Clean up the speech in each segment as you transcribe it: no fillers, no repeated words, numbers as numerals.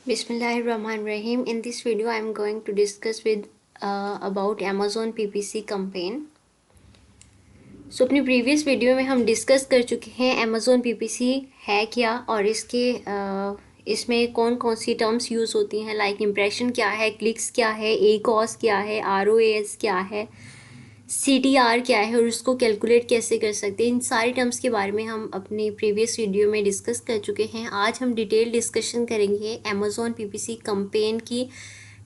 Bismillahirrahmanirrahim. In this video, I am going to discuss with about Amazon PPC campaign. So अपनी previous video में हम discuss कर चुके हैं Amazon PPC है क्या और इसमें कौन कौन सी टर्म्स यूज़ होती हैं, लाइक इम्प्रेशन क्या है, क्लिक्स क्या है, ACOS क्या है, ROAS क्या है, CTR क्या है और उसको कैलकुलेट कैसे कर सकते हैं। इन सारी टर्म्स के बारे में हम अपनी प्रीवियस वीडियो में डिस्कस कर चुके हैं। आज हम डिटेल डिस्कशन करेंगे अमेज़ॉन PPC कैंपेन की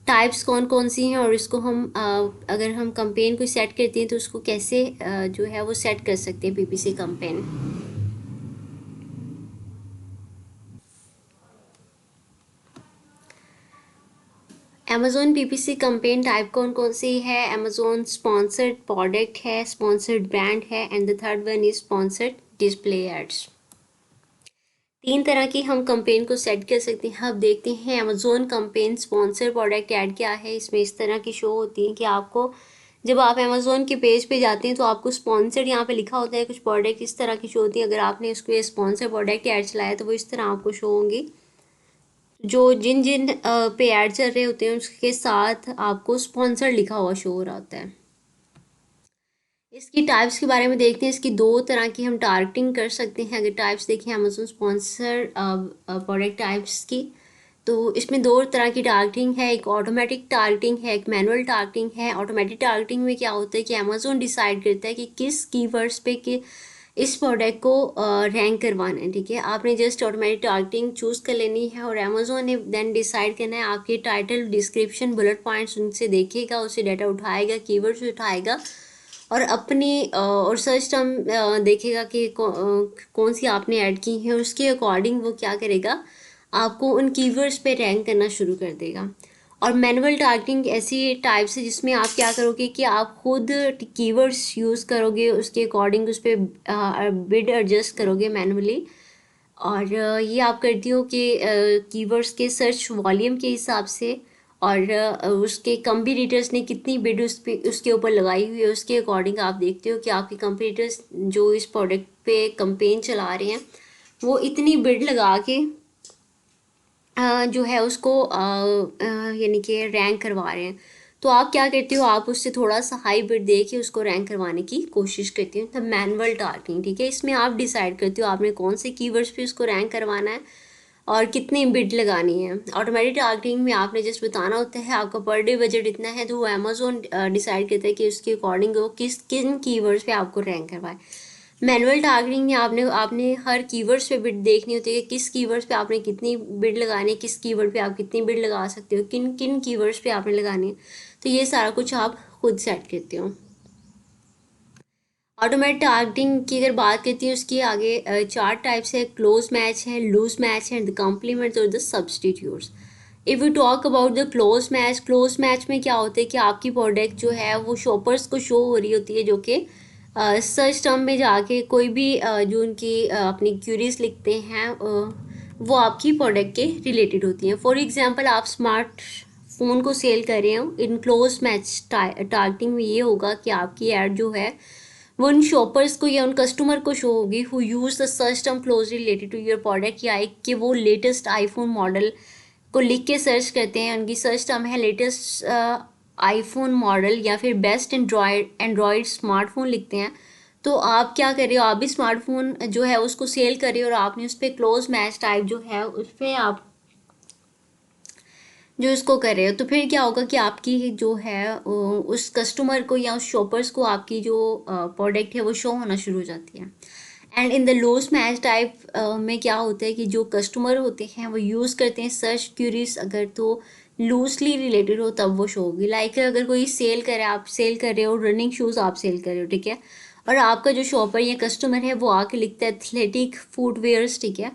टाइप्स कौन कौन सी हैं और इसको हम अगर हम कैंपेन को सेट करते हैं तो उसको कैसे जो है वो सेट कर सकते हैं PPC campaign. Amazon PPC campaign type कौन कौन सी है? अमेज़ॉन स्पॉन्सर्ड प्रोडक्ट है, स्पॉन्सर्ड ब्रांड है and the third one is sponsored display ads. तीन तरह की हम कैंपेन को सेट कर सकते हैं। अब देखते हैं Amazon campaign sponsor product add क्या है। इसमें इस तरह की शो होती है कि आपको जब आप अमेज़ॉन के पेज पे जाते हैं तो आपको स्पॉन्सर्ड यहाँ पे लिखा होता है, कुछ प्रोडक्ट इस तरह की शो होती है। अगर आपने उसको ये स्पॉन्सर प्रोडक्ट ऐड चलाया तो वो इस तरह आपको शो होंगी। जो जिन जिन पे ऐड चल रहे होते हैं उसके साथ आपको स्पॉन्सर लिखा हुआ शो हो रहा होता है। इसकी टाइप्स के बारे में देखते हैं। इसकी दो तरह की हम टारगेटिंग कर सकते हैं। अगर टाइप्स देखें अमेज़ॉन स्पॉन्सर प्रोडक्ट टाइप्स की, तो इसमें दो तरह की टारगेटिंग है। एक ऑटोमेटिक टारगेटिंग है, एक मैनुअल टारगेटिंग है। ऑटोमेटिक टारगेटिंग में क्या होता है कि अमेज़ॉन डिसाइड करता है कि किस कीवर्ड्स पे कि इस प्रोडक्ट को रैंक करवाना है। ठीक है, आपने जस्ट ऑटोमेटिक टारगेटिंग चूज़ कर लेनी है और अमेज़ॉन ने देन डिसाइड करना है आपके टाइटल, डिस्क्रिप्शन, बुलेट पॉइंट्स उनसे देखेगा, उससे डाटा उठाएगा, कीवर्ड्स उठाएगा और अपनी और सर्च टर्म देखेगा कि कौन सी आपने ऐड की है। उसके अकॉर्डिंग वो क्या करेगा, आपको उन कीवर्ड्स पे रैंक करना शुरू कर देगा। और मैनुअल टारगेटिंग ऐसी टाइप्स है जिसमें आप क्या करोगे कि आप खुद कीवर्ड्स यूज़ करोगे, उसके अकॉर्डिंग उस पर बिड एडजस्ट करोगे मैनुअली। और ये आप करती हो कि कीवर्ड्स के सर्च वॉल्यूम के हिसाब से और उसके कंपीटिटर्स ने कितनी बिड उसके ऊपर लगाई हुई है उसके अकॉर्डिंग आप देखते हो कि आपके कंपीटिटर्स जो इस प्रोडक्ट पे कंपेन चला रहे हैं वो इतनी बिड लगा के जो है उसको यानी कि रैंक करवा रहे हैं। तो आप क्या करते हो, आप उससे थोड़ा सा हाई बिड दे के उसको रैंक करवाने की कोशिश करती हो। तो मैनुअल टारगेटिंग, ठीक है, इसमें आप डिसाइड करते हो आपने कौन से कीवर्ड्स पे उसको रैंक करवाना है और कितनी बिड लगानी है। ऑटोमेटिक टारगेटिंग में आपने जस्ट बताना होता है आपका पर डे बजट इतना है, तो वो अमेज़ॉन डिसाइड करता है कि उसके अकॉर्डिंग वो किन कीवर्ड्स पे आपको रैंक करवाए। मैनुअल टारगेटिंग में आपने आपने हर कीवर्ड्स पे बिड देखनी होती है कि किस कीवर्ड्स पे आपने कितनी बिड लगानी है, किस कीवर्ड पे आप कितनी बिड लगा सकते हो, किन किन कीवर्ड्स पे आपने लगानी है। तो ये सारा कुछ आप खुद सेट करते हो। ऑटोमेटिक टारगेटिंग की अगर बात करती हूँ उसकी आगे चार टाइप्स है। क्लोज मैच है, लूज मैच है, द कॉम्प्लीमेंट्स और the substitutes. If you talk about the close match में क्या होता है कि आपकी प्रोडक्ट जो है वो शॉपर्स को शो हो रही होती है, जो कि सर्च टर्म में जाके कोई भी जो उनकी अपनी क्यूरीज लिखते हैं वो आपकी प्रोडक्ट के रिलेटेड होती हैं। फॉर एग्जांपल आप स्मार्ट फ़ोन को सेल कर रहे हो, इन क्लोज मैच टारगेटिंग में ये होगा कि आपकी ऐड जो है वो उन शॉपर्स को या उन कस्टमर को शो होगी who use the search term closely related to your product, या एक कि वो लेटेस्ट आईफोन मॉडल को लिख के सर्च करते हैं, उनकी सर्च टर्म है लेटेस्ट आईफोन मॉडल या फिर बेस्ट एंड्रॉयड स्मार्टफोन लिखते हैं। तो आप क्या कर रहे हो, आप भी स्मार्टफोन जो है उसको सेल कर रहे हो और आपने उस पर क्लोज मैच टाइप जो है उस पर आप जो इसको कर रहे हो। तो फिर क्या होगा कि आपकी जो है उस कस्टमर को या उस शॉपर्स को आपकी जो प्रोडक्ट है वो शो होना शुरू हो जाती है। And in the loose match type में क्या होता है कि जो कस्टमर होते हैं वो यूज़ करते हैं सर्च क्यूरीज, अगर तो लूजली रिलेटेड हो तब वो शो होगी। लाइक अगर कोई सेल करे, आप सेल कर रहे हो रनिंग शूज़ आप सेल कर रहे हो, ठीक है, और आपका जो शॉपर या कस्टमर है वो आके लिखता है एथलेटिक फुटवेयर्स, ठीक है,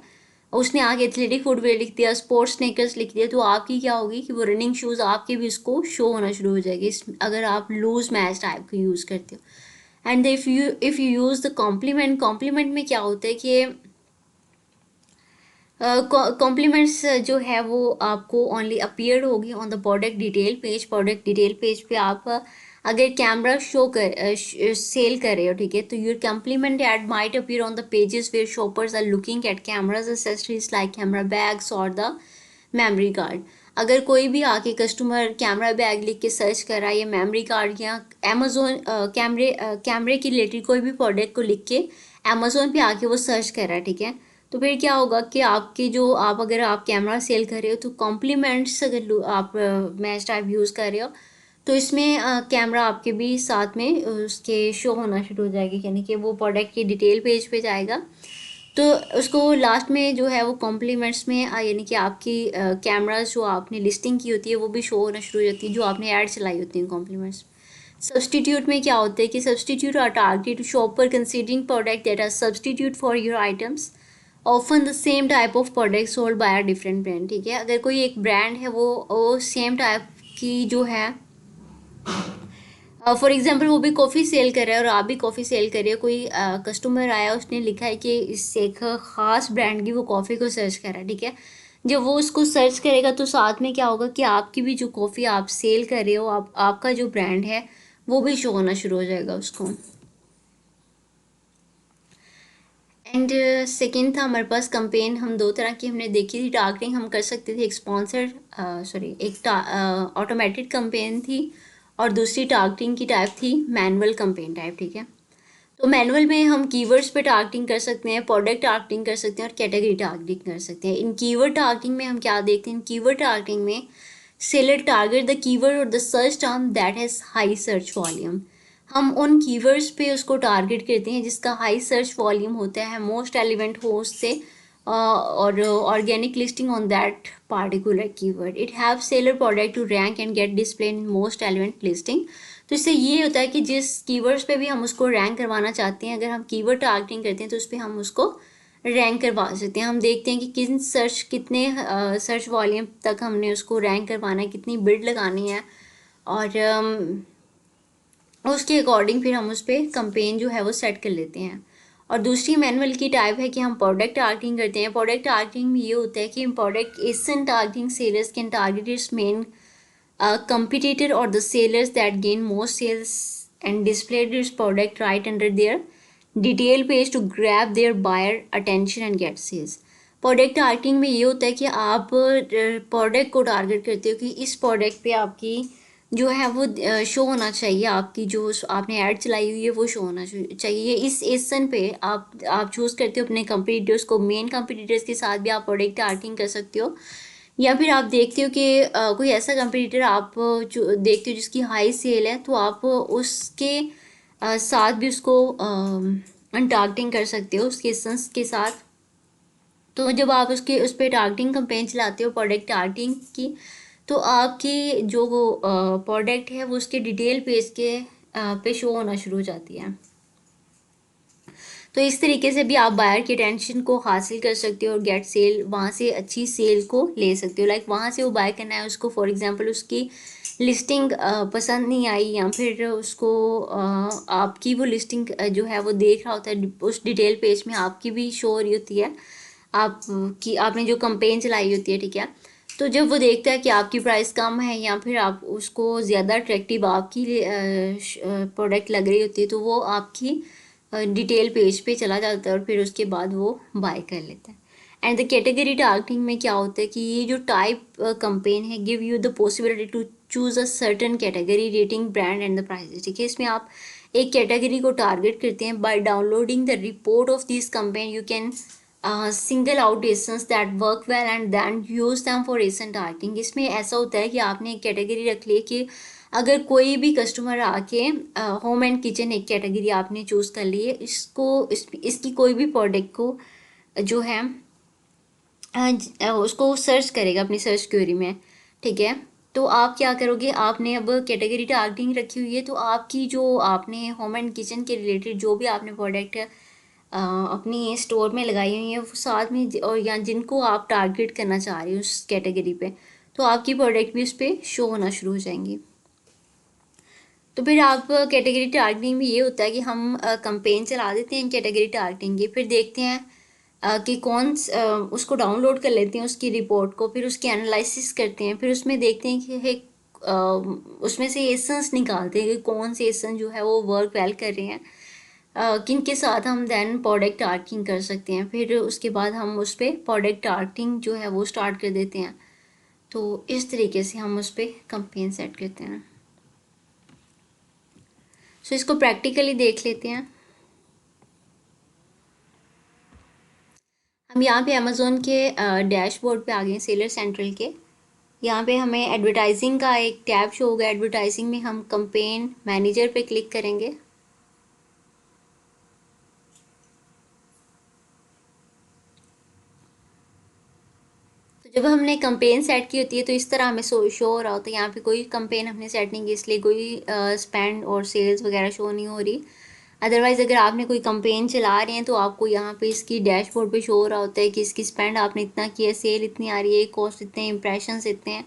उसने आगे एथलेटिक फुटवेयर लिख दिया, स्पोर्ट्स स्नेकर्स लिख दिया, तो आपकी क्या होगी कि वो रनिंग शूज़ आपके भी उसको शो होना शुरू हो जाएगी अगर आप लूज मैच टाइप को यूज़ करते हो। And if you use the complement में क्या होता है कि कॉम्प्लीमेंट्स जो है वो आपको ओनली अपीयर होगी on the product detail page पे। आप अगर कैमरा शो कर सेल कर रहे हो, ठीक है, तो your complement ad might appear on the pages where shoppers are looking at cameras accessories like camera bags और द मेमोरी कार्ड। अगर कोई भी आके कस्टमर कैमरा बैग लिख के सर्च कर रहा है या मेमोरी कार्ड या अमेजोन कैमरे के रिलेटेड कोई भी प्रोडक्ट को लिख के अमेजोन पे आके वो सर्च कर रहा है, ठीक है, तो फिर क्या होगा कि आपके जो आप अगर आप कैमरा सेल कर रहे हो तो कॉम्प्लीमेंट्स अगर आप मैच टाइप यूज़ कर रहे हो तो इसमें कैमरा आपके भी साथ में उसके शो होना शुरू हो जाएगी, यानी कि वो प्रोडक्ट की डिटेल पेज पे जाएगा तो उसको लास्ट में जो है वो कॉम्प्लीमेंट्स में यानी कि आपकी कैमरास जो आपने लिस्टिंग की होती है वो भी शो होना शुरू हो जाती है, जो आपने ऐड चलाई होती है कॉम्प्लीमेंट्स। सब्सटीट्यूट में क्या होता है कि substitute are targeted to shopper considering product that are substitute for your items often the same type of product sold by a different brand, ठीक है। अगर कोई एक ब्रांड है वो सेम टाइप की जो है फॉर एग्जाम्पल वो भी कॉफ़ी सेल कर रहा है और आप भी कॉफ़ी सेल कर रहे हो, कोई कस्टमर आया उसने लिखा है कि इस एक ख़ास ब्रांड की वो कॉफ़ी को सर्च कर रहा है, ठीक है। जब वो उसको सर्च करेगा तो साथ में क्या होगा कि आपकी भी जो कॉफ़ी आप सेल कर रहे हो आपका जो ब्रांड है वो भी शो होना शुरू हो जाएगा उसको। एंड सेकेंड था हमारे पास कंपेन, हम दो तरह की हमने देखी थी टारगेटिंग हम कर सकते थे, एक स्पॉन्सर्ड सॉरी एक ऑटोमेटेड कंपेन थी और दूसरी टारगेटिंग की टाइप थी मैनुअल कंपेन टाइप, ठीक है। तो मैनुअल में हम कीवर्ड्स पे टारगेटिंग कर सकते हैं, प्रोडक्ट टारगेटिंग कर सकते हैं और कैटेगरी टारगेटिंग कर सकते हैं। इन कीवर्ड टारगेटिंग में हम क्या देखते हैं, कीवर्ड टारगेटिंग में सेलर टारगेट द कीवर्ड और the search term that has high search volume. हम उन कीवर्ड्स पे उसको टारगेट करते हैं जिसका हाई सर्च वॉल्यूम होता है, मोस्ट एलिवेंट हो उससे और organic listing on that particular keyword. It have seller product to rank and get display in most relevant listing. तो इससे ये होता है कि जिस कीवर्ड्स पे भी हम उसको रैंक करवाना चाहते हैं, अगर हम कीवर्ड टारगेटिंग करते हैं तो उस पर हम उसको रैंक करवा सकते हैं। हम देखते हैं कि किन सर्च कितने सर्च वॉल्यूम तक हमने उसको रैंक करवाना है, कितनी बिड लगानी है और उसके अकॉर्डिंग फिर हम उस पर कंपेन जो है वो सेट कर लेते हैं। और दूसरी मैनुअल की टाइप है कि हम प्रोडक्ट टारगेटिंग करते हैं। प्रोडक्ट टारगेटिंग में ये होता है कि product essence targeting sellers can target it's main competitor or the sellers that gain more sales and displayed its product right under their detail page to grab their buyer attention and get sales। Product targeting में ये होता है कि आप product को target करते हो कि इस प्रोडक्ट पे आपकी जो है वो शो होना चाहिए, आपकी जो आपने ऐड चलाई हुई है वो शो होना चाहिए। इस एसन पे आप चूज़ करते हो अपने कंपटीटर्स को, मेन कंपटीटर्स के साथ भी आप प्रोडक्ट टारगेटिंग कर सकते हो या फिर आप देखते हो कि कोई ऐसा कंपटीटर आप जो देखते हो जिसकी हाई सेल है तो आप उसके साथ भी उसको टारगेटिंग कर सकते हो उसके एसेंस के साथ। तो जब आप उस पर टारगेटिंग कंपेन चलाते हो प्रोडक्ट टारगेटिंग की तो आपकी जो वो प्रोडक्ट है वो उसके डिटेल पेज के पे शो होना शुरू हो जाती है। तो इस तरीके से भी आप बायर की अटेंशन को हासिल कर सकते हो और गेट सेल, वहाँ से अच्छी सेल को ले सकते हो। लाइक वहाँ से वो बाय करना है उसको, फॉर एग्जांपल उसकी लिस्टिंग पसंद नहीं आई या फिर उसको आपकी वो लिस्टिंग जो है वो देख रहा होता है उस डिटेल पेज में आपकी भी शो हो रही होती है, आपकी आपने जो कंपेन चलाई होती है, ठीक है। तो जब वो देखता है कि आपकी प्राइस कम है या फिर आप उसको ज़्यादा अट्रैक्टिव आपकी प्रोडक्ट लग रही होती है तो वो आपकी डिटेल पेज पे चला जाता है और फिर उसके बाद वो बाय कर लेता है। एंड द कैटेगरी टारगेटिंग में क्या होता है कि ये जो टाइप कंपेन है give you the possibility to choose a certain category rating brand and the prices, ठीक है। इसमें आप एक कैटेगरी को टारगेट करते हैं। By downloading the report of this campaign you can single out ASINs that work well and then use them for ASIN targeting. इसमें ऐसा होता है कि आपने एक कैटेगरी रख ली कि अगर कोई भी कस्टमर आके होम एंड किचन एक कैटेगरी आपने चूज़ कर ली है, इसकी कोई भी प्रोडक्ट को जो है उसको सर्च करेगा अपनी सर्च क्वेरी में, ठीक है। तो आप क्या करोगे, आपने अब कैटेगरी टारगेटिंग रखी हुई है तो आपकी जो आपने होम एंड किचन के रिलेटेड जो भी आपने प्रोडक्ट अपनी स्टोर में लगाई हुई है वो साथ में और या जिनको आप टारगेट करना चाह रहे हो उस कैटेगरी पे तो आपकी प्रोडक्ट भी उस पर शो होना शुरू हो जाएंगी। तो फिर आप कैटेगरी टारगेटिंग में ये होता है कि हम कंपेन चला देते हैं कैटेगरी टारगेटिंग की, फिर देखते हैं कि उसको डाउनलोड कर लेते हैं उसकी रिपोर्ट को, फिर उसकी एनालिसिस करते हैं, फिर उसमें देखते हैं कि उसमें से एसेंस निकालते हैं कि कौन से एसेंस जो है वो वर्क वेल कर रहे हैं, किन के साथ हम देन प्रोडक्ट टारगेटिंग कर सकते हैं। फिर उसके बाद हम उस पर प्रोडक्ट टारगेटिंग जो है वो स्टार्ट कर देते हैं। तो इस तरीके से हम उस पर कंपेन सेट करते हैं। सो इसको प्रैक्टिकली देख लेते हैं। हम यहाँ पे अमेज़ोन के डैशबोर्ड पे आ गए हैं, सेलर सेंट्रल के। यहाँ पे हमें एडवर्टाइजिंग का एक टैब शो होगा। एडवर्टाइजिंग में हम कंपेन मैनेजर पे क्लिक करेंगे। तो जब हमने कंपेन सेट की होती है तो इस तरह हमें शो हो रहा होता है। यहाँ पे कोई कंपेन हमने सेट नहीं की, इसलिए कोई स्पेंड और सेल्स वगैरह शो नहीं हो रही। अदरवाइज़ अगर आपने कोई कंपेन चला रहे हैं तो आपको यहाँ पे इसकी डैशबोर्ड पे शो हो रहा होता है कि इसकी स्पेंड आपने इतना किया, सेल इतनी आ रही है, कॉस्ट इतने, इंप्रेशंस इतने हैं,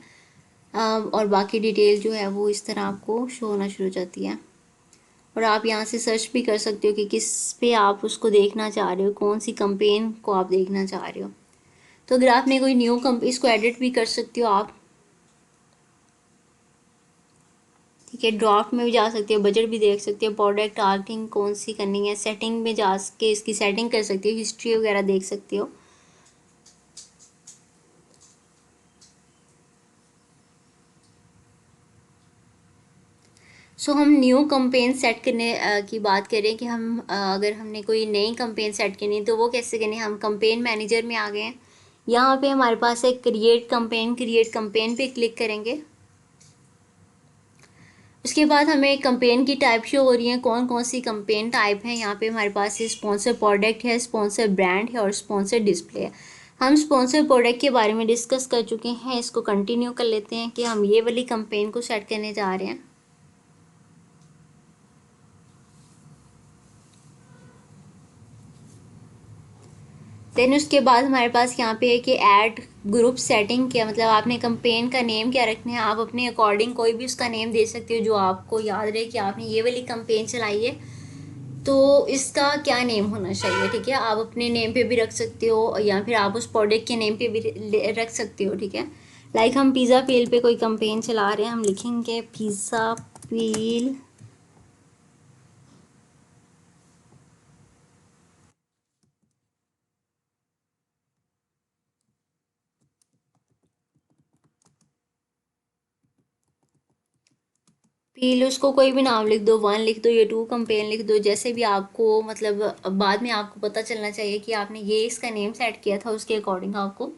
और बाकी डिटेल जो है वो इस तरह आपको शो होना शुरू हो जाती है। और आप यहाँ से सर्च भी कर सकते हो कि किस पे आप उसको देखना चाह रहे हो, कौन सी कंपेन को आप देखना चाह रहे हो। तो अगर आपने कोई न्यू कंपनी, इसको एडिट भी कर सकते हो आप, ठीक है। ड्राफ्ट में भी जा सकते हो, बजट भी देख सकते हो, प्रोडक्ट टारगेटिंग कौन सी करनी है, सेटिंग में जा के इसकी सेटिंग कर सकते हो, हिस्ट्री वगैरह देख सकते हो। सो हम न्यू कंपेन सेट करने की बात करें कि हम अगर हमने कोई नई कंपेन सेट करनी है तो वो कैसे करनी है। हम कंपेन मैनेजर में आ गए हैं। यहाँ पे हमारे पास है क्रिएट कंपेन पे क्लिक करेंगे। उसके बाद हमें कंपेन की टाइप शो हो रही है, कौन कौन सी कंपेन टाइप है। यहाँ पे हमारे पास स्पॉन्सर प्रोडक्ट है, स्पॉन्सर ब्रांड है और स्पॉन्सर डिस्प्ले है। हम स्पॉन्सर प्रोडक्ट के बारे में डिस्कस कर चुके हैं, इसको कंटिन्यू कर लेते हैं कि हम ये वाली कंपेन को सेट करने जा रहे हैं। देन उसके बाद हमारे पास यहाँ पे है कि ऐड ग्रुप सेटिंग क्या, मतलब आपने कंपेन का नेम क्या रखना है। आप अपने अकॉर्डिंग कोई भी उसका नेम दे सकते हो जो आपको याद रहे कि आपने ये वाली कंपेन चलाई है तो इसका क्या नेम होना चाहिए, ठीक है। आप अपने नेम पे भी रख सकते हो या फिर आप उस प्रोडक्ट के नेम पे भी रख सकते हो, ठीक है। लाइक हम पिज़्ज़ा पील पे कोई कंपेन चला रहे हैं, हम लिखेंगे पिज़्ज़ा पील। पील उसको कोई भी नाम लिख दो, 1 लिख दो या 2 कंपेन लिख दो, जैसे भी आपको, मतलब बाद में आपको पता चलना चाहिए कि आपने ये इसका नेम सेट किया था, उसके अकॉर्डिंग आपको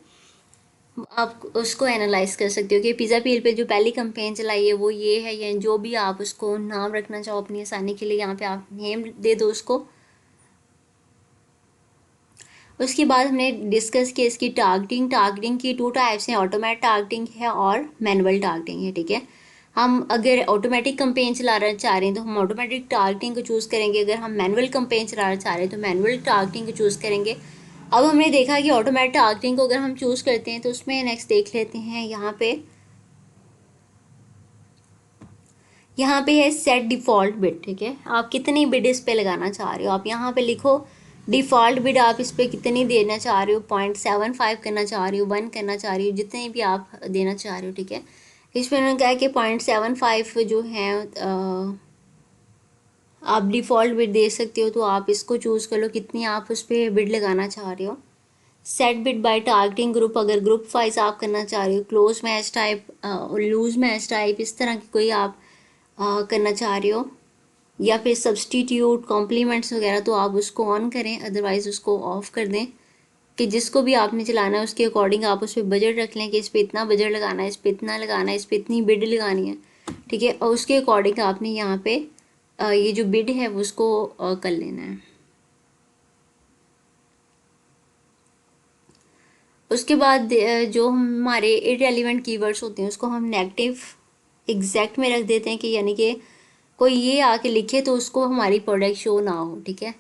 आप उसको एनालाइज कर सकते हो कि पिज़्ज़ा पील पे जो पहली कंपेन चलाई है वो ये है, या जो भी आप उसको नाम रखना चाहो अपनी आसानी के लिए यहाँ पे आप नेम दे दो उसको। उसके बाद हमने डिस्कस किया इसकी टारगेटिंग की 2 टाइप्स हैं, ऑटोमेटिक टारगेटिंग है और मैनुअल टारगेटिंग है, ठीक है। हम अगर ऑटोमेटिक कंपेन चलाना चाह रहे हैं तो हम ऑटोमेटिक टारगेटिंग को चूज़ करेंगे। अगर हम मैनुअल कंपेन चलाना चाह रहे हैं तो मैनुअल टारगेटिंग को चूज़ करेंगे। अब हमने देखा कि ऑटोमेटिक टारगेटिंग को अगर हम चूज़ करते हैं तो उसमें नेक्स्ट देख लेते हैं। यहाँ पे है सेट डिफ़ॉल्ट बिड, ठीक है। आप कितनी बिड इस पे लगाना चाह रहे हो, आप यहाँ पे लिखो डिफ़ॉल्ट बिड। आप इस पे कितनी देना चाह रहे हो, 0.75 करना चाह रहे हो, 1 करना चाह रही हो, जितने भी आप देना चाह रहे हो, ठीक है। इसमें उन्होंने कहा कि 0.75 जो है आप डिफ़ॉल्ट बिड दे सकते हो, तो आप इसको चूज़ कर लो कितनी आप उस पर बिड लगाना चाह रहे हो। Set bid by targeting group, अगर ग्रुप वाइज आप करना चाह रहे हो, close match type, loose match type, इस तरह की कोई आप करना चाह रहे हो, या फिर सब्सटीट्यूट कॉम्प्लीमेंट्स वगैरह, तो आप उसको ऑन करें, अदरवाइज़ उसको ऑफ़ कर दें। कि जिसको भी आपने चलाना है उसके अकॉर्डिंग आप उस पर बजट रख लें कि इस पर इतना बजट लगाना है, इस पर इतना लगाना है, इस पर इतनी बिड लगानी है, ठीक है। और उसके अकॉर्डिंग आपने यहाँ पे ये जो बिड है वो उसको कर लेना है। उसके बाद जो हमारे इररेलेवेंट कीवर्ड्स होते हैं उसको हम नेगेटिव एग्जैक्ट में रख देते हैं कि यानी कि कोई ये आके लिखे तो उसको हमारी प्रोडक्ट शो ना हो, ठीक है।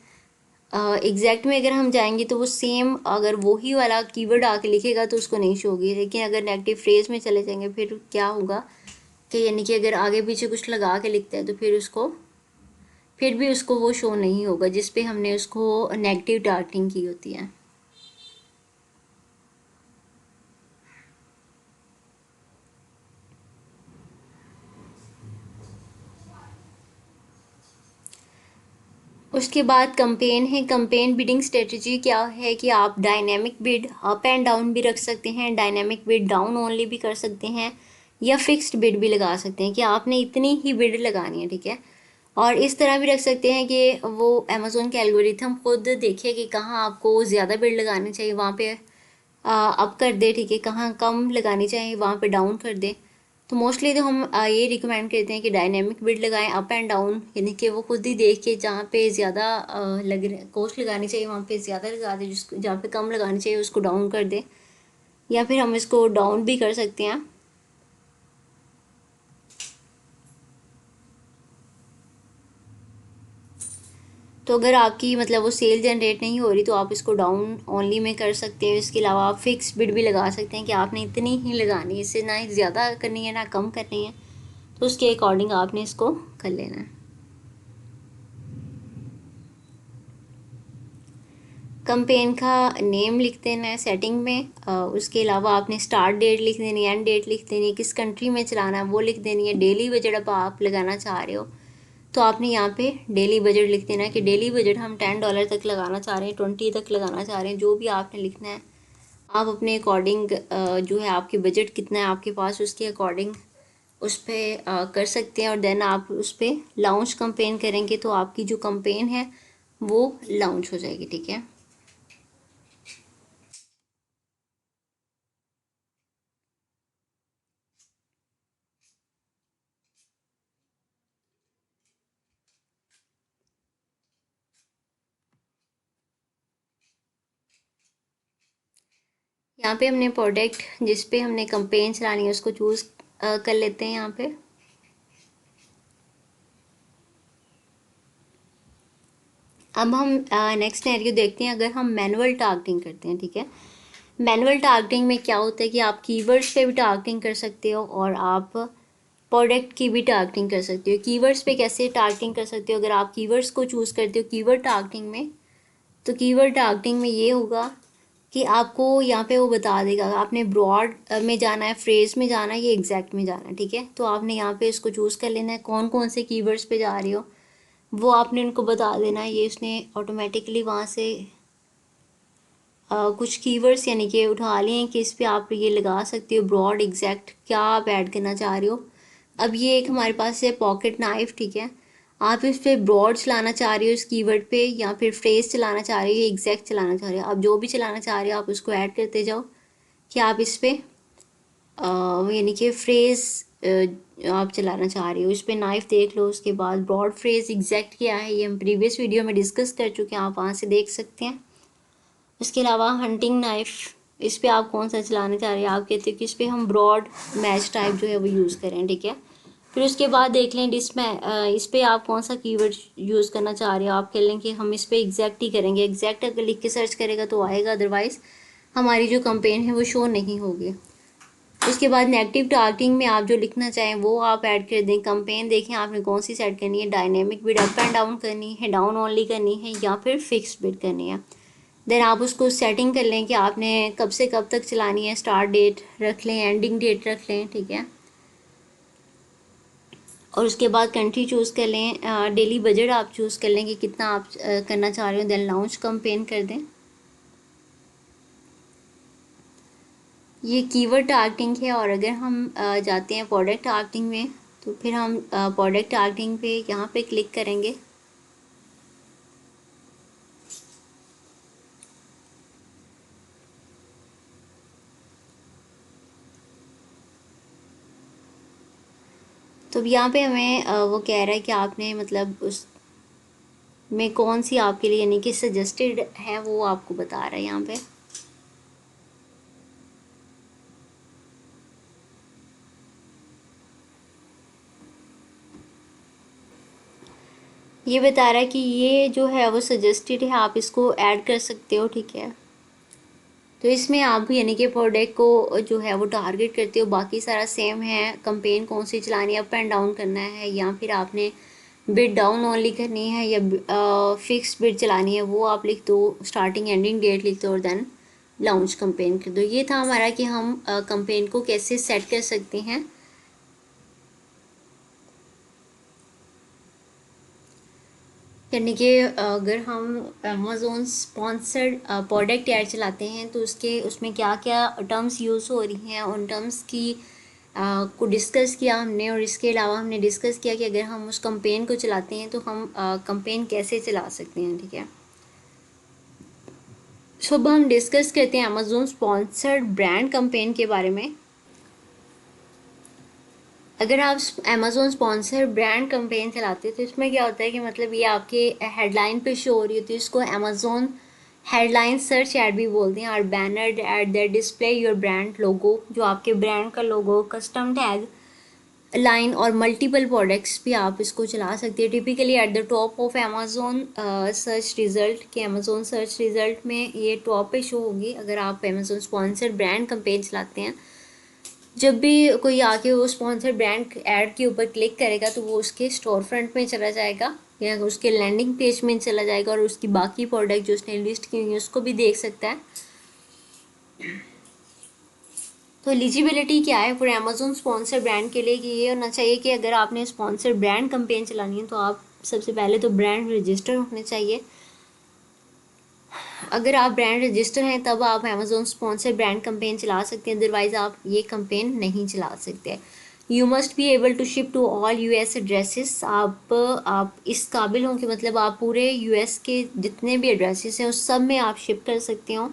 एग्जैक्ट में अगर हम जाएंगे तो वो सेम, अगर वही वाला कीवर्ड आके लिखेगा तो उसको नहीं शो होगी। लेकिन अगर नेगेटिव फ्रेज में चले जाएंगे फिर क्या होगा कि यानी कि अगर आगे पीछे कुछ लगा के लिखते हैं तो फिर भी उसको वो शो नहीं होगा जिस पे हमने उसको नेगेटिव टार्गेटिंग की होती है। उसके बाद कंपेन है। कंपेन बिडिंग स्ट्रेटजी क्या है कि आप dynamic bid up and down भी रख सकते हैं, डायनेमिक बिड डाउन ओनली भी कर सकते हैं, या फिक्स्ड बिड भी लगा सकते हैं कि आपने इतनी ही बिड लगानी है, ठीक है। और इस तरह भी रख सकते हैं कि वो अमेज़ोन के एल्गोरिथम खुद देखे कि कहाँ आपको ज़्यादा बिड लगानी चाहिए, वहाँ पे अप कर दे, ठीक है, कहाँ कम लगानी चाहिए वहाँ पे डाउन कर दे। तो मोस्टली तो हम ये रिकमेंड करते हैं कि डायनेमिक बिड लगाएं अप एंड डाउन, यानी कि वो खुद ही देख के जहाँ पे ज़्यादा लग कॉस्ट लगानी चाहिए वहाँ पे ज़्यादा लगा दे, जिसको जहाँ पे कम लगानी चाहिए उसको डाउन कर दे, या फिर हम इसको डाउन भी कर सकते हैं। तो अगर आपकी मतलब वो सेल जनरेट नहीं हो रही तो आप इसको डाउन ओनली में कर सकते हैं। इसके अलावा आप फिक्स बिड भी लगा सकते हैं कि आपने इतनी ही लगानी है, इससे ना ही ज़्यादा करनी है ना कम करनी है, तो उसके अकॉर्डिंग आपने इसको कर लेना है। कंपेन का नेम लिख देना है सेटिंग में, उसके अलावा आपने स्टार्ट डेट लिख देनी है, एंड डेट लिख देनी है, किस कंट्री में चलाना है वो लिख देनी है। डेली बजट अब आप लगाना चाह रहे हो तो आपने यहाँ पे डेली बजट लिख देना है कि डेली बजट हम $10 तक लगाना चाह रहे हैं, 20 तक लगाना चाह रहे हैं, जो भी आपने लिखना है आप अपने अकॉर्डिंग जो है आपकी बजट कितना है आपके पास उसके अकॉर्डिंग उस पर कर सकते हैं। और देन आप उस पर लॉन्च कंपेन करेंगे तो आपकी जो कंपेन है वो लॉन्च हो जाएगी, ठीक है। यहाँ पे हमने प्रोडक्ट जिस पे हमने कंपेन चलानी है उसको चूज़ कर लेते हैं यहाँ पे। अब हम नेक्स्ट सिनेरियो देखते हैं, अगर हम मैनुअल टारगेटिंग करते हैं, ठीक है। मैनुअल टारगेटिंग में क्या होता है कि आप कीवर्ड्स पे भी टारगेटिंग कर सकते हो और आप प्रोडक्ट की भी टारगेटिंग कर सकते हो। कीवर्ड्स पे कैसे टारगेटिंग कर सकते हो, अगर आप कीवर्ड्स को चूज़ करते हो कीवर्ड टारगेटिंग में, तो कीवर्ड टारगेटिंग में ये होगा कि आपको यहाँ पे वो बता देगा आपने ब्रॉड में जाना है, फ्रेज में जाना है, या एग्जैक्ट में जाना है, ठीक है। तो आपने यहाँ पे इसको चूज़ कर लेना है कौन कौन से कीवर्ड्स पे जा रहे हो, वो आपने उनको बता देना है। ये उसने ऑटोमेटिकली वहाँ से कुछ कीवर्ड्स यानी कि उठा लिए हैं कि इस पे आप ये लगा सकते हो ब्रॉड एग्जैक्ट क्या आप ऐड करना चाह रहे हो। अब ये एक हमारे पास है पॉकेट नाइफ, ठीक है। आप इस पे ब्रॉड चलाना चाह रहे हो इस कीवर्ड पे, या फिर फ्रेज चलाना चाह रहे हो, या एग्जैक्ट चलाना चाह रहे हो, आप जो भी चलाना चाह रहे हो आप उसको ऐड करते जाओ कि आप इस पे यानी कि फ्रेज आप चलाना चाह रहे हो, इस पे नाइफ देख लो। उसके बाद ब्रॉड फ्रेज एग्जैक्ट क्या है ये हम प्रीवियस वीडियो में डिस्कस कर चुके हैं, आप वहाँ से देख सकते हैं। इसके अलावा हंटिंग नाइफ, इस पे आप कौन सा चलाना चाह रहे हैं, आप कहते हो कि इस पे हम ब्रॉड मैच टाइप जो है वो यूज़ करें, ठीक है। फिर उसके बाद देख लें इस पे आप कौन सा कीवर्ड यूज़ करना चाह रहे हो, आप कह लें कि हम इस पे एग्जैक्ट ही करेंगे। एग्जैक्ट अगर लिख के सर्च करेगा तो आएगा, अदरवाइज़ हमारी जो कंपेन है वो शो नहीं होगी। उसके बाद नेगेटिव टारगेटिंग में आप जो लिखना चाहें वो आप ऐड कर दें। कंपेन देखें आपने कौन सी सेट करनी है, dynamic bid up and down करनी है, डाउन ओनली करनी है, या फिर फिक्स्ड बिड करनी है। देन आप उसको सेटिंग कर लें कि आपने कब से कब तक चलानी है, स्टार्ट डेट रख लें, एंडिंग डेट रख लें, ठीक है। और उसके बाद कंट्री चूज़ कर लें, डेली बजट आप चूज़ कर लें कि कितना आप करना चाह रहे हो, देन लॉन्च कंपेन कर दें। ये कीवर्ड टारगेटिंग है। और अगर हम जाते हैं प्रोडक्ट टारगेटिंग में, तो फिर हम प्रोडक्ट टारगेटिंग पे यहाँ पे क्लिक करेंगे। तो अब यहाँ पे हमें वो कह रहा है कि आपने मतलब उस में कौन सी आपके लिए यानी कि सजेस्टेड है वो आपको बता रहा है यहाँ पे। ये बता रहा है कि ये जो है वो सजेस्टेड है, आप इसको ऐड कर सकते हो, ठीक है। तो इसमें आप भी यानी कि प्रोडक्ट को जो है वो टारगेट करते हो, बाकी सारा सेम है। कंपेन कौन सी चलानी है, अप एंड डाउन करना है, या फिर आपने बिड डाउन ओनली करनी है, या फिक्स बिड चलानी है, वो आप लिख दो, स्टार्टिंग एंडिंग डेट लिख दो और देन लॉन्च कंपेन कर दो। ये था हमारा कि हम कंपेन को कैसे सेट कर सकते हैं। यानी कि अगर हम अमेज़ोन स्पॉन्सर्ड प्रोडक्ट ऐड चलाते हैं तो उसमें क्या क्या टर्म्स यूज़ हो रही हैं, उन टर्म्स की को डिस्कस किया हमने। और इसके अलावा हमने डिस्कस किया कि अगर हम उस कंपेन को चलाते हैं तो हम कंपेन कैसे चला सकते हैं, ठीक है। सो अब हम डिस्कस करते हैं अमेज़ोन स्पॉन्सर्ड ब्रांड कंपेन के बारे में। अगर आप अमेज़ोन स्पॉन्सर ब्रांड कंपेन चलाते हो तो इसमें क्या होता है कि मतलब ये आपके हेडलाइन पे शो हो रही होती है, इसको अमेज़ोन हेडलाइन सर्च ऐड भी बोलते हैं। और banner add that display your brand logo, जो आपके ब्रांड का लोगो, कस्टम टैग लाइन और मल्टीपल प्रोडक्ट्स भी आप इसको चला सकते हैं। Typically at the top of Amazon search result, के अमेज़ोन सर्च रिजल्ट में ये टॉप पे शो होगी अगर आप अमेज़ोन स्पॉन्सर ब्रांड कंपेन चलाते हैं। जब भी कोई आके वो स्पॉन्सर ब्रांड ऐड के ऊपर क्लिक करेगा तो वो उसके स्टोर फ्रंट में चला जाएगा या उसके लैंडिंग पेज में चला जाएगा और उसकी बाकी प्रोडक्ट जो उसने लिस्ट की हुई है उसको भी देख सकता है। तो एलिजिबिलिटी क्या है फॉर अमेज़ोन स्पॉन्सर ब्रांड के लिए कि ये होना चाहिए कि अगर आपने स्पॉन्सर ब्रांड कंपेन चलानी है तो आप सबसे पहले तो ब्रांड रजिस्टर होने चाहिए। अगर आप ब्रांड रजिस्टर हैं तब आप अमेज़ोन स्पॉन्सर ब्रांड कंपेन चला सकते हैं, अदरवाइज़ आप ये कंपेन नहीं चला सकते। You must be able to ship to all US addresses. आप इस काबिल हों कि मतलब आप पूरे यूएस के जितने भी एड्रेसेस हैं उस सब में आप शिप कर सकते हो।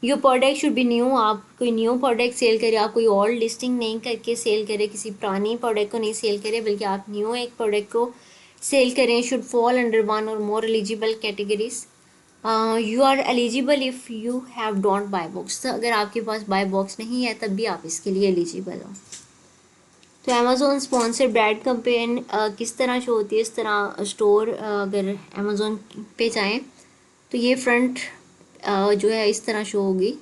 Your product should be new, आप कोई न्यू प्रोडक्ट सेल करें, आप कोई ओल्ड लिस्टिंग नहीं करके सेल करें, किसी पुरानी प्रोडक्ट को नहीं सेल करें, बल्कि आप न्यू एक प्रोडक्ट को सेल करें। शुड फॉल अंडर वन और more eligible categories. You are eligible if you have don't buy box, तो अगर आपके पास बाय बॉक्स नहीं है तब भी आप इसके लिए एलिजिबल हो। तो अमेज़ोन स्पॉन्सर ब्रांड कंपेन किस तरह शो होती है, इस तरह स्टोर अगर अमेज़ोन पे जाएं तो ये फ्रंट जो है इस तरह शो होगी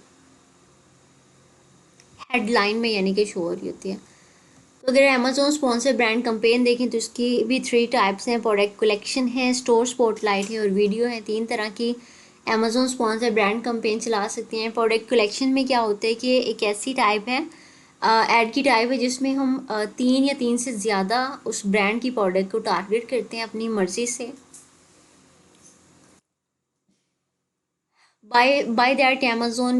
हेडलाइन में, यानी कि शो हो रही होती है। तो अगर अमेज़ोन स्पॉन्सर ब्रांड कंपेन देखें तो इसकी भी 3 टाइप्स हैं, प्रोडक्ट कलेक्शन है, स्टोर स्पॉटलाइट है और वीडियो है। 3 तरह की अमेज़ोन स्पॉन्सर ब्रांड कंपेन चला सकते हैं। प्रोडक्ट कलेक्शन में क्या होता है कि एक ऐसी टाइप है, ऐड की टाइप है जिसमें हम 3 या 3 से ज़्यादा उस ब्रांड की प्रोडक्ट को टारगेट करते हैं अपनी मर्ज़ी से। बाय दैट अमेज़ोन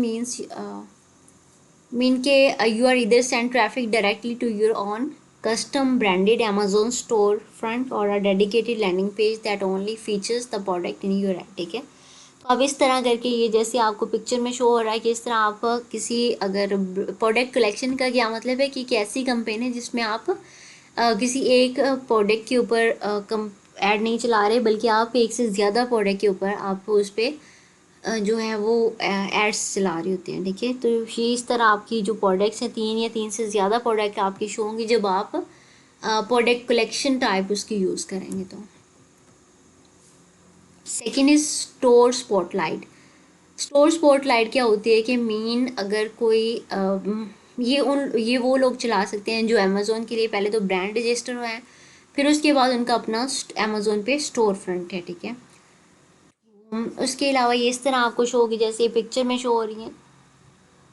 मीन के यू आर इधर send traffic directly to your own custom branded Amazon store front or a dedicated landing page that only features the product in your ad, ठीक है। तो अब इस तरह करके ये जैसे आपको पिक्चर में शो हो रहा है कि इस तरह आप किसी अगर प्रोडक्ट कलेक्शन का क्या मतलब है कि एक ऐसी कंपेन है जिसमें आप किसी एक प्रोडक्ट के ऊपर ऐड नहीं चला रहे, बल्कि आप एक से ज़्यादा प्रोडक्ट के ऊपर आप उस पर जो है वो एड्स चला रही होती हैं, ठीक है। तो ये इस तरह आपकी जो प्रोडक्ट्स हैं 3 या 3 से ज़्यादा प्रोडक्ट आपकी शो होंगी जब आप प्रोडक्ट कलेक्शन टाइप उसकी यूज़ करेंगे। तो second is store spotlight. Store spotlight क्या होती है कि मीन अगर कोई ये वो लोग चला सकते हैं जो अमेज़ोन के लिए पहले तो ब्रांड रजिस्टर हुए हैं, फिर उसके बाद उनका अपना अमेज़ोन पे स्टोर फ्रंट है, ठीक है। उसके अलावा ये इस तरह आपको शो होगी जैसे पिक्चर में शो हो रही है।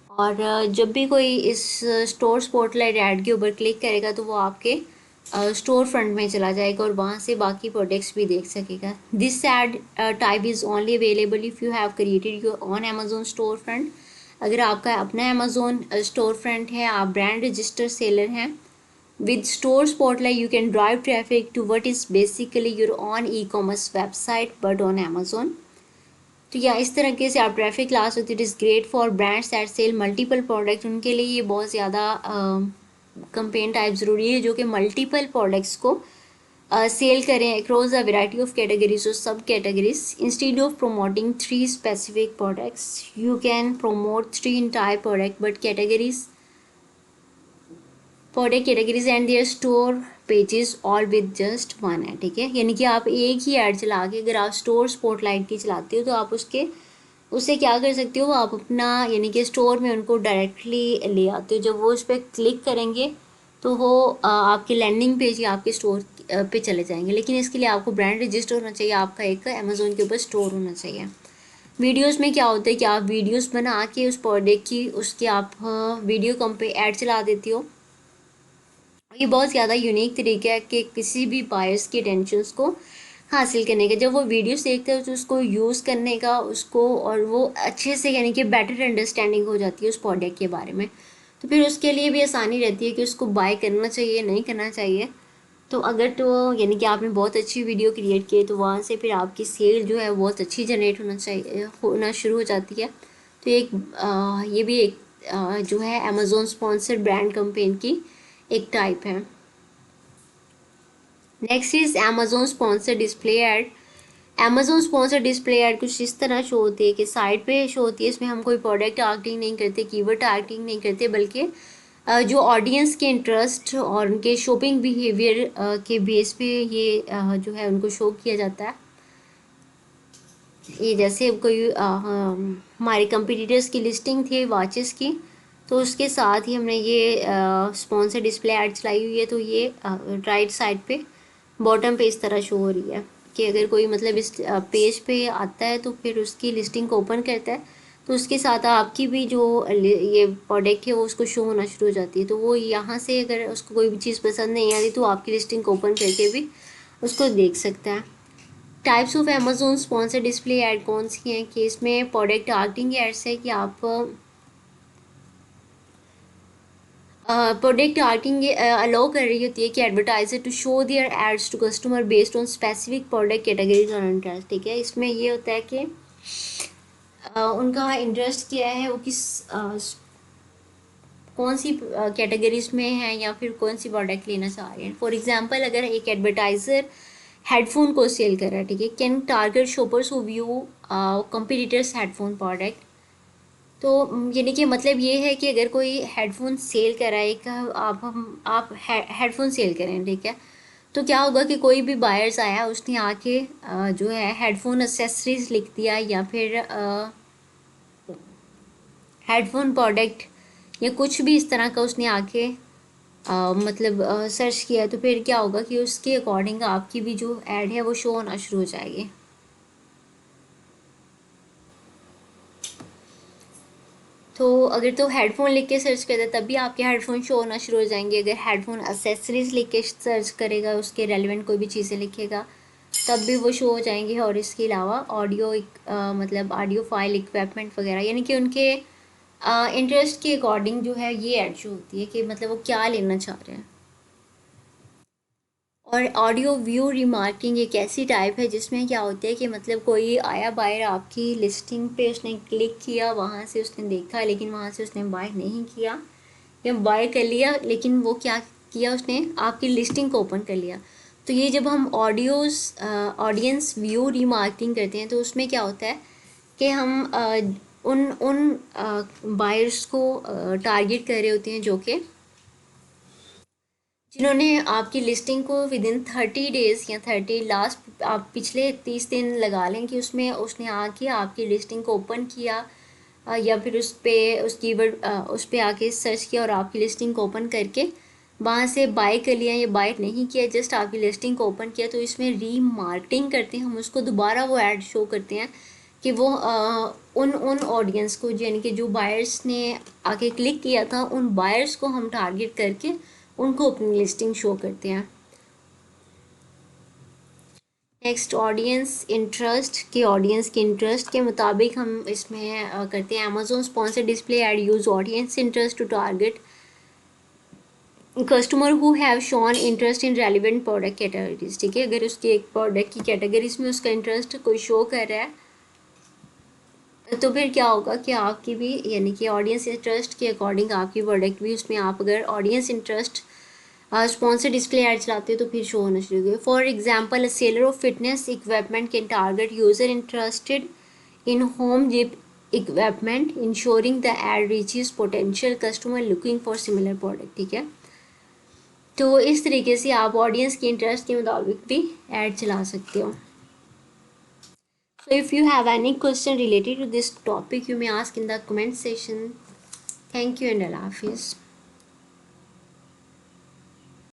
और जब भी कोई इस स्टोर स्पॉटलाइट ऐड के ऊपर क्लिक करेगा तो वो आपके स्टोर फ्रंट में चला जाएगा और वहाँ से बाकी प्रोडक्ट्स भी देख सकेगा। This ad type is only available if you have created your own Amazon storefront. अगर आपका अपना अमेज़ोन स्टोर फ्रंट है, आप ब्रांड रजिस्टर सेलर हैं, with store spotlight you can drive traffic to what is basically your own e-commerce website but on Amazon। तो या इस तरीके से आप ट्रैफिक ला सकते हो। It is great for brands that sell multiple product, उनके लिए ये बहुत ज़्यादा कंपेन टाइप ज़रूरी है जो कि मल्टीपल प्रोडक्ट्स को सेल करें across the variety of categories और subcategories. Instead of promoting 3 specific products you can promote 3 entire product but categories product categories and their store pages all with just one है, ठीक है। यानी कि आप एक ही ऐड चला के अगर आप स्टोर स्पॉटलाइट की चलाते हो तो आप उससे क्या कर सकते हो, आप अपना यानी कि स्टोर में उनको डायरेक्टली ले आते हो। जब वो उस पर क्लिक करेंगे तो वो आपके लैंडिंग पेज या आपके स्टोर पे चले जाएंगे। लेकिन इसके लिए आपको ब्रांड रजिस्टर होना चाहिए, आपका एक अमेज़ोन के ऊपर स्टोर होना चाहिए। वीडियोस में क्या होता है कि आप वीडियोस बना के उस प्रोडक्ट की उसके आप वीडियो कम पे ऐड चला देती हो। ये बहुत ज़्यादा यूनिक तरीका है कि किसी भी बायर्स की अटेंशंस को हासिल करने का। जब वो वीडियोस देखते हैं तो उसको यूज़ करने का उसको, और वो अच्छे से यानी कि बेटर अंडरस्टैंडिंग हो जाती है उस प्रोडक्ट के बारे में, तो फिर उसके लिए भी आसानी रहती है कि उसको बाय करना चाहिए नहीं करना चाहिए। तो अगर तो यानी कि आपने बहुत अच्छी वीडियो क्रिएट की है तो वहाँ से फिर आपकी सेल जो है बहुत अच्छी जनरेट होना शुरू हो जाती है। तो ये भी एक जो है अमेज़ोन स्पॉन्सर्ड ब्रांड कैंपेन की एक टाइप है। Next is Amazon sponsored display ad. Amazon sponsor display add कुछ इस तरह शो होती है कि साइड पे शो होती है। इसमें हम कोई प्रोडक्ट टारगेटिंग नहीं करते, कीवर्ड टारगेटिंग नहीं करते, बल्कि जो ऑडियंस के इंटरेस्ट और उनके शॉपिंग बिहेवियर के बेस पे ये जो है उनको शो किया जाता है। ये जैसे कोई हमारे कंपटीटर्स की लिस्टिंग थी वॉचेस की, तो उसके साथ ही हमने ये स्पॉन्सर डिस्प्ले ऐड चलाई हुई है। तो ये राइट साइड पे बॉटम पे इस तरह शो हो रही है कि अगर कोई मतलब इस पेज पे आता है तो फिर उसकी लिस्टिंग को ओपन करता है तो उसके साथ आपकी भी जो ये प्रोडक्ट है वो उसको शो होना शुरू हो जाती है। तो वो यहाँ से अगर उसको कोई भी चीज़ पसंद नहीं आती तो आपकी लिस्टिंग को ओपन करके भी उसको देख सकता है। Types of Amazon sponsor display add कौन सी हैं कि इसमें प्रोडक्ट टारगेटिंग एड्स है कि आप प्रोडक्ट टारगेटिंग अलाउ कर रही होती है कि advertiser to show their ads to customer based on specific product categories और इंटरेस्ट। ठीक है, इसमें ये होता है कि उनका इंटरेस्ट क्या है, वो किस कौन सी कैटेगरीज में है या फिर कौन सी प्रोडक्ट लेना चाह रहे हैं। फॉर एग्जांपल अगर एक एडवर्टाइज़र हेडफोन को सेल कर रहा है, ठीक है, can target shoppers who view competitors headphone product. तो यानी कि मतलब ये है कि अगर कोई हेडफोन सेल कर रहा है, एक आप हेडफोन सेल करें, ठीक है, तो क्या होगा कि कोई भी बायर्स आया उसने आके जो है हेडफोन एक्सेसरीज लिख दिया या फिर हेडफोन प्रोडक्ट या कुछ भी इस तरह का उसने आके मतलब सर्च किया, तो फिर क्या होगा कि उसके अकॉर्डिंग आपकी भी जो ऐड है वो शो होना शुरू हो जाएगी। तो अगर तो हेडफोन लिख के सर्च करता है तब भी आपके हेडफोन शो होना शुरू हो जाएंगे। अगर हेडफोन एसेसरीज लिख के सर्च करेगा, उसके रेलिवेंट कोई भी चीज़ें लिखेगा, तब भी वो शो हो जाएंगे। और इसके अलावा ऑडियो मतलब ऑडियो फाइल इक्विपमेंट वगैरह, यानी कि उनके इंटरेस्ट के अकॉर्डिंग जो है ये ऐड शो होती है कि मतलब वो क्या लेना चाह रहे हैं। और ऑडियो व्यू रिमार्किंग एक ऐसी टाइप है जिसमें क्या होता है कि मतलब कोई आया बायर आपकी लिस्टिंग पे, उसने क्लिक किया, वहाँ से उसने देखा लेकिन वहाँ से उसने बाय नहीं किया, या बाय कर लिया लेकिन वो क्या किया, उसने आपकी लिस्टिंग को ओपन कर लिया। तो ये जब हम ऑडियंस व्यू रिमार्किंग करते हैं तो उसमें क्या होता है कि हम उन उन बायर्स को टारगेट कर रहे होते हैं जो कि जिन्होंने आपकी लिस्टिंग को विद इन 30 डेज़ या 30 आप पिछले 30 दिन लगा लें कि उसमें उसने आके आपकी लिस्टिंग को ओपन किया, या फिर उस पर उस कीवर्ड उस पर आके सर्च किया और आपकी लिस्टिंग को ओपन करके वहाँ से बाय कर लिया या बाय नहीं किया, जस्ट आपकी लिस्टिंग को ओपन किया। तो इसमें रीमार्केटिंग करते हैं हम, उसको दोबारा वो ऐड शो करते हैं कि वो उन उन ऑडियंस को, यानी कि जो बायर्स ने आके क्लिक किया था, उन बायर्स को हम टारगेट करके उनको अपनी लिस्टिंग शो करते हैं। नेक्स्ट ऑडियंस के इंटरेस्ट के मुताबिक हम इसमें करते हैं Amazon sponsor display ad use audience interest to target customer who have shown interest in relevant product categories. ठीक है, अगर उसकी एक प्रोडक्ट की कैटेगरीज में उसका इंटरेस्ट कोई शो कर रहा है तो फिर क्या होगा कि आपकी भी यानी कि ऑडियंस इंटरेस्ट के अकॉर्डिंग आपकी प्रोडक्ट भी उसमें, आप अगर audience interest sponsor display ad चलाते हो तो फिर शो होना शुरू हो गए। For example, a seller of fitness equipment can target user interested in home gym equipment ensuring the ad reaches potential customer looking for similar product. ठीक है, तो इस तरीके से आप ऑडियंस के इंटरेस्ट के मुताबिक भी ऐड चला सकते हो। So if you have any question related to this topic, you may ask in the comment section. Thank you and Allah Hafiz.